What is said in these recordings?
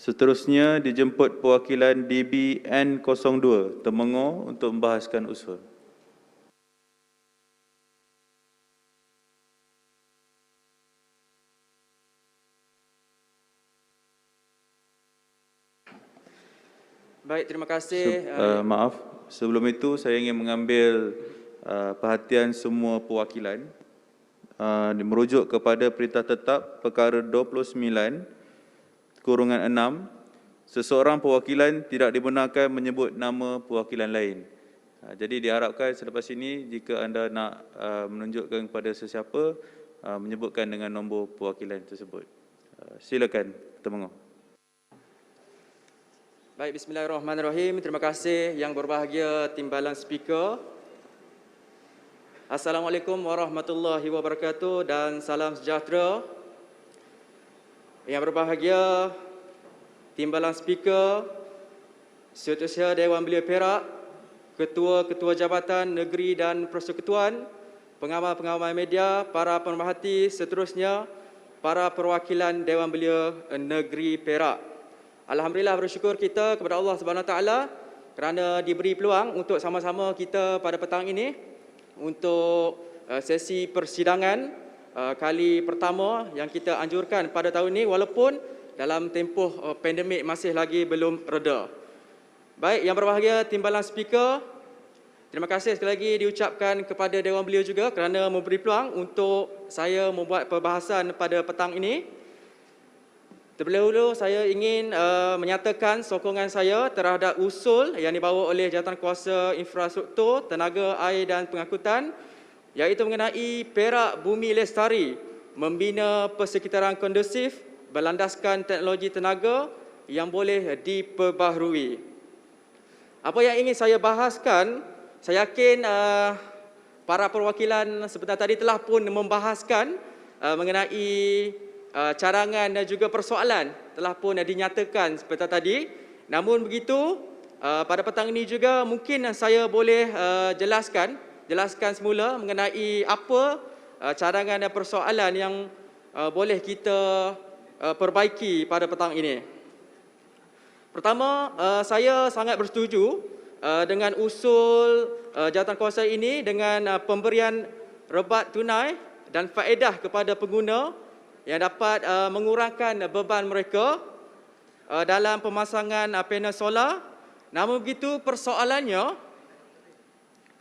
Seterusnya dijemput perwakilan DB N02 Temenggor untuk membahaskan usul. Baik, terima kasih. Maaf, sebelum itu saya ingin mengambil perhatian semua perwakilan merujuk kepada Perintah Tetap Perkara 29/6, seseorang perwakilan tidak dibenarkan menyebut nama perwakilan lain. Jadi diharapkan selepas ini jika anda nak menunjukkan kepada sesiapa, menyebutkan dengan nombor perwakilan tersebut. Silakan, Temenggor. Baik, bismillahirrahmanirrahim. Terima kasih yang berbahagia Timbalan Speaker. Assalamualaikum warahmatullahi wabarakatuh dan salam sejahtera. Yang berbahagia Timbalan Speaker, Setiausaha Dewan Belia Perak, Ketua-Ketua Jabatan Negeri dan Persekutuan, pengamal-pengamal media, para pemerhati seterusnya, para perwakilan Dewan Belia Negeri Perak. Alhamdulillah, bersyukur kita kepada Allah Subhanahu Wa Taala kerana diberi peluang untuk sama-sama kita pada petang ini untuk sesi persidangan kali pertama yang kita anjurkan pada tahun ini walaupun dalam tempoh pandemik masih lagi belum reda. Baik, yang berbahagia Timbalan Speaker, terima kasih sekali lagi diucapkan kepada Dewan Belia juga kerana memberi peluang untuk saya membuat perbahasan pada petang ini. Terlebih dahulu saya ingin menyatakan sokongan saya terhadap usul yang dibawa oleh Jawatankuasa Infrastruktur, Tenaga Air dan Pengangkutan iaitu mengenai Perak Bumi Lestari membina persekitaran kondusif berlandaskan teknologi tenaga yang boleh diperbaharui. Apa yang ingin saya bahaskan, saya yakin para perwakilan sebentar tadi telah pun membahaskan mengenai carangan dan juga persoalan telah pun dinyatakan seperti tadi. Namun begitu, pada petang ini juga mungkin saya boleh jelaskan semula mengenai apa carangan dan persoalan yang boleh kita perbaiki pada petang ini. Pertama, saya sangat bersetuju dengan usul Jawatankuasa ini dengan pemberian rebat tunai dan faedah kepada pengguna yang dapat mengurangkan beban mereka dalam pemasangan panel solar. Namun begitu, persoalannya,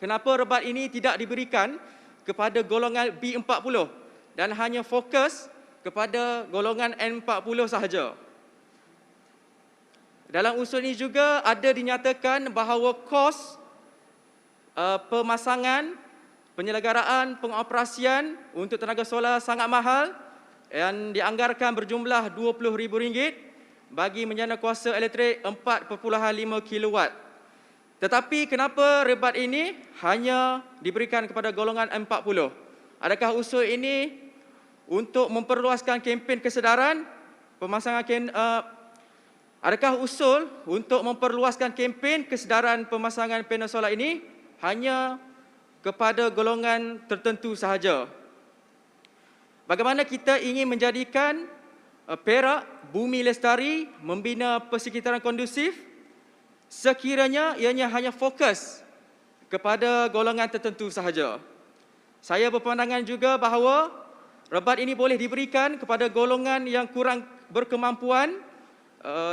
kenapa rebat ini tidak diberikan kepada golongan B40 dan hanya fokus kepada golongan N40 sahaja? Dalam usul ini juga ada dinyatakan bahawa kos pemasangan, penyelenggaraan, pengoperasian untuk tenaga solar sangat mahal yang dianggarkan berjumlah RM20,000 bagi menjana kuasa elektrik 4.5 kW. Tetapi kenapa rebat ini hanya diberikan kepada golongan 40? Adakah usul ini untuk memperluaskan kempen kesedaran adakah usul untuk memperluaskan kempen kesedaran pemasangan panel solar ini hanya kepada golongan tertentu sahaja? Bagaimana kita ingin menjadikan Perak Bumi Lestari membina persekitaran kondusif sekiranya ianya hanya fokus kepada golongan tertentu sahaja? Saya berpandangan juga bahawa rebat ini boleh diberikan kepada golongan yang kurang berkemampuan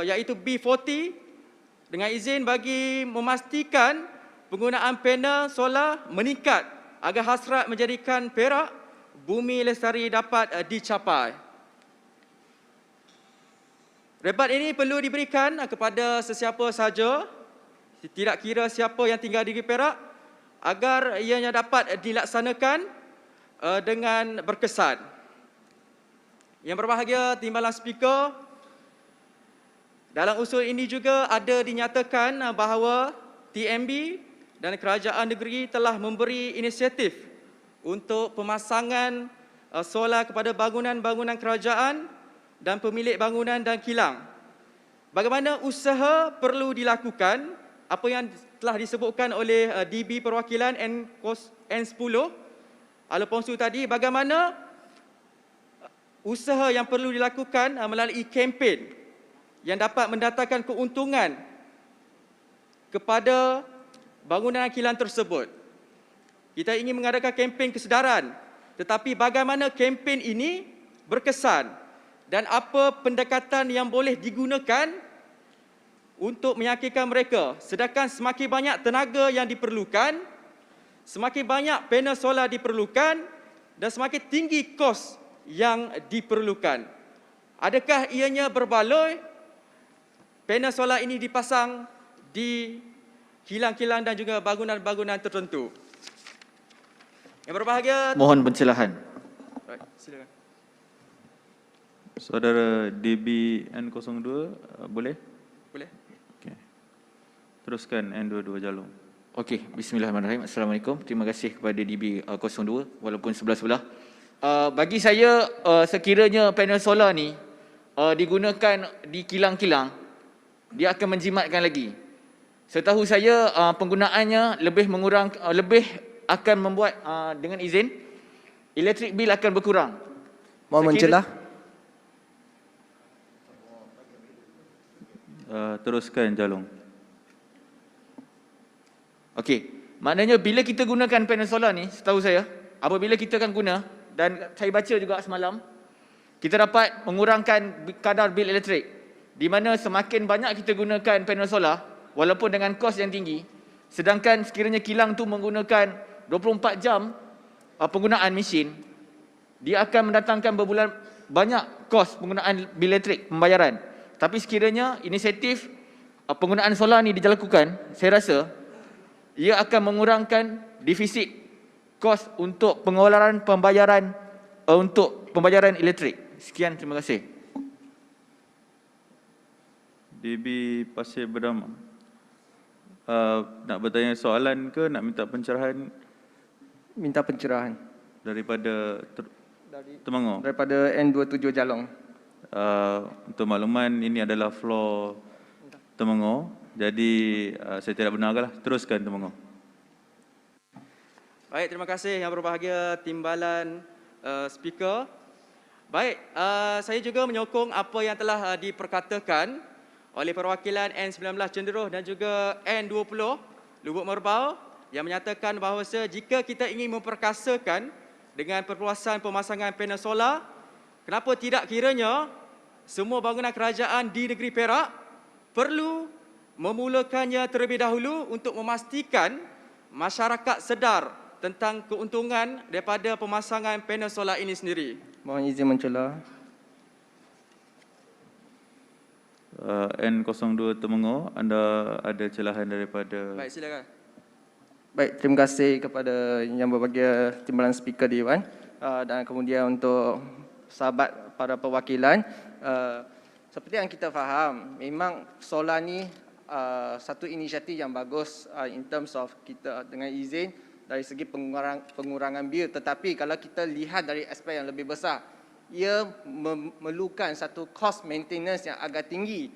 iaitu B40 dengan izin bagi memastikan penggunaan panel solar meningkat agar hasrat menjadikan Perak Bumi Lestari dapat dicapai. Rebat ini perlu diberikan kepada sesiapa sahaja, tidak kira siapa yang tinggal di Perak, agar ianya dapat dilaksanakan dengan berkesan. Yang berbahagia Timbalan Speaker, dalam usul ini juga ada dinyatakan bahawa TMB dan Kerajaan Negeri telah memberi inisiatif untuk pemasangan solar kepada bangunan-bangunan kerajaan dan pemilik bangunan dan kilang. Bagaimana usaha perlu dilakukan, apa yang telah disebutkan oleh DB Perwakilan N10 Alfonso tadi, bagaimana usaha yang perlu dilakukan melalui kempen yang dapat mendatangkan keuntungan kepada bangunan kilang tersebut. Kita ingin mengadakan kempen kesedaran, tetapi bagaimana kempen ini berkesan dan apa pendekatan yang boleh digunakan untuk meyakinkan mereka, sedangkan semakin banyak tenaga yang diperlukan, semakin banyak panel solar diperlukan dan semakin tinggi kos yang diperlukan. Adakah ianya berbaloi panel solar ini dipasang di kilang-kilang dan juga bangunan-bangunan tertentu? Yang berbahagia, Mohon pencerahan. Right, silakan. Saudara DBN02, boleh? Boleh? Okey. Teruskan N22 Jalung. Okey, bismillahirrahmanirrahim. Assalamualaikum. Terima kasih kepada DB02 walaupun sebelah-sebelah. Bagi saya, sekiranya panel solar ni digunakan di kilang-kilang, dia akan menjimatkan lagi. Setahu saya, penggunaannya lebih akan membuat, dengan izin, elektrik bil akan berkurang. Mohon mencelah. Teruskan Jalung. Okey, maknanya bila kita gunakan panel solar ni, setahu saya, apabila kita akan guna, dan saya baca juga semalam, kita dapat mengurangkan kadar bil elektrik. Di mana semakin banyak kita gunakan panel solar, walaupun dengan kos yang tinggi, sedangkan sekiranya kilang tu menggunakan 24 jam penggunaan mesin, dia akan mendatangkan berbulan banyak kos penggunaan bil elektrik, pembayaran. Tapi sekiranya inisiatif penggunaan solar ni dilakukan, saya rasa ia akan mengurangkan defisit kos untuk pengeluaran pembayaran untuk pembayaran elektrik. Sekian, terima kasih. DB Pasir Berdama. Nak bertanya soalan ke nak minta pencerahan Minta pencerahan daripada Temenggong? daripada N27 Jalong. Untuk makluman, ini adalah floor Temenggong. Jadi saya tidak benarkanlah. Teruskan Temenggong. Baik, terima kasih yang berbahagia timbalan speaker. Baik, saya juga menyokong apa yang telah diperkatakan oleh perwakilan N19 Cenderuh dan juga N20 Lubuk Merbau yang menyatakan bahawa jika kita ingin memperkasakan dengan perluasan pemasangan panel solar, kenapa tidak kiranya semua bangunan kerajaan di negeri Perak perlu memulakannya terlebih dahulu untuk memastikan masyarakat sedar tentang keuntungan daripada pemasangan panel solar ini sendiri. Mohon izin mencelah. N02 Temenggong, anda ada celahan daripada... Baik, silakan. Baik, terima kasih kepada yang berbahagia timbalan speaker Dewan dan kemudian untuk sahabat para perwakilan. Seperti yang kita faham, memang solar ni satu inisiatif yang bagus in terms of kita dengan izin dari segi pengurangan bil. Tetapi kalau kita lihat dari aspek yang lebih besar, ia memerlukan satu cost maintenance yang agak tinggi.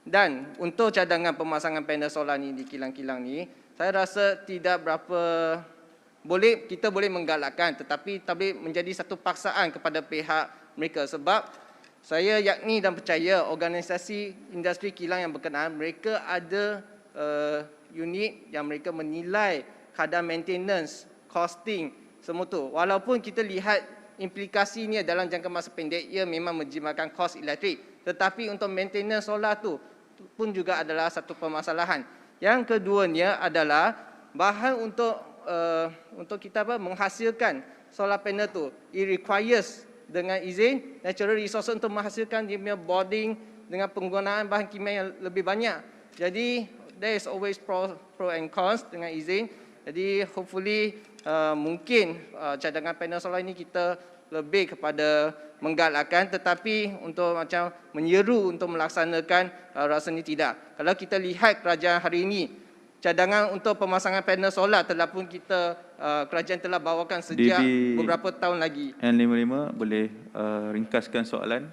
Dan untuk cadangan pemasangan panel solar ni di kilang-kilang ni, saya rasa tidak berapa kita boleh menggalakkan, tetapi menjadi satu paksaan kepada pihak mereka. Sebab saya yakni dan percaya organisasi industri kilang yang berkenaan, mereka ada unit yang mereka menilai kadar maintenance, costing, semua tu. Walaupun kita lihat implikasinya dalam jangka masa pendek, ia memang menjimatkan kos elektrik. Tetapi untuk maintenance solar tu pun juga adalah satu permasalahan. Yang keduanya adalah bahan untuk kita menghasilkan solar panel tu. It requires dengan izin natural resource untuk menghasilkan dia punya boarding dengan penggunaan bahan kimia yang lebih banyak. Jadi there is always pro and cons dengan izin. Jadi hopefully mungkin cadangan panel solar ini kita lebih kepada menggalakkan, tetapi untuk macam menyeru untuk melaksanakan rasanya tidak. Kalau kita lihat kerajaan hari ini, cadangan untuk pemasangan panel solar telah pun kerajaan telah bawakan sejak beberapa tahun lagi. N55 boleh ringkaskan soalan?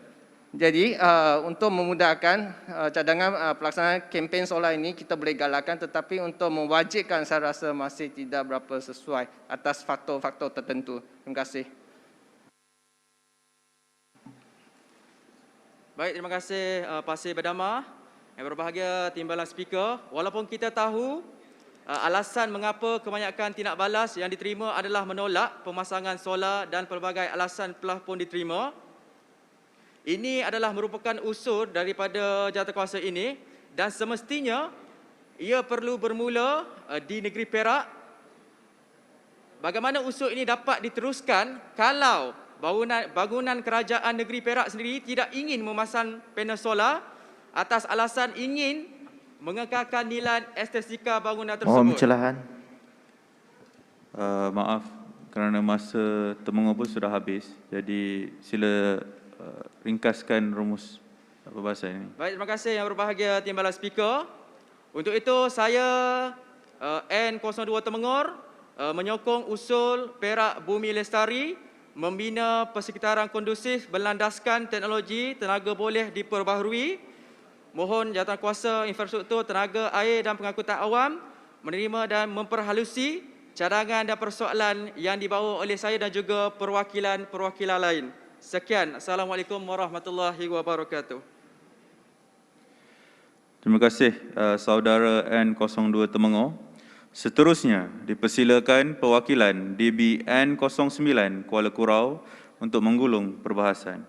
Jadi untuk memudahkan cadangan pelaksanaan kempen solar ini kita boleh galakkan, tetapi untuk mewajibkan saya rasa masih tidak berapa sesuai atas faktor-faktor tertentu. Terima kasih. Baik, terima kasih Pasir Berdama. Yang berbahagia Timbalan Speaker, walaupun kita tahu alasan mengapa kebanyakan tindak balas yang diterima adalah menolak pemasangan solar dan pelbagai alasan telah pun diterima. Ini adalah merupakan usul daripada jawatankuasa ini dan semestinya ia perlu bermula di negeri Perak. Bagaimana usul ini dapat diteruskan kalau bangunan kerajaan negeri Perak sendiri tidak ingin memasang panel solar atas alasan ingin mengekalkan nilai estetika bangunan tersebut? Mohon pencerahan. Maaf kerana masa temungo pun sudah habis. Jadi sila ringkaskan rumus perbahasan ini. Baik, terima kasih yang berbahagia Timbalan Speaker. Untuk itu saya N02 Temengor menyokong usul Perak Bumi Lestari membina persekitaran kondusif berlandaskan teknologi tenaga boleh diperbaharui. Mohon Jawatankuasa Infrastruktur Tenaga Air dan Pengangkutan Awam menerima dan memperhalusi cadangan dan persoalan yang dibawa oleh saya dan juga perwakilan-perwakilan lain. Sekian. Assalamualaikum warahmatullahi wabarakatuh. Terima kasih saudara N02 Temengor. Seterusnya dipersilakan perwakilan DB N09 Kuala Kurau untuk menggulung perbahasan.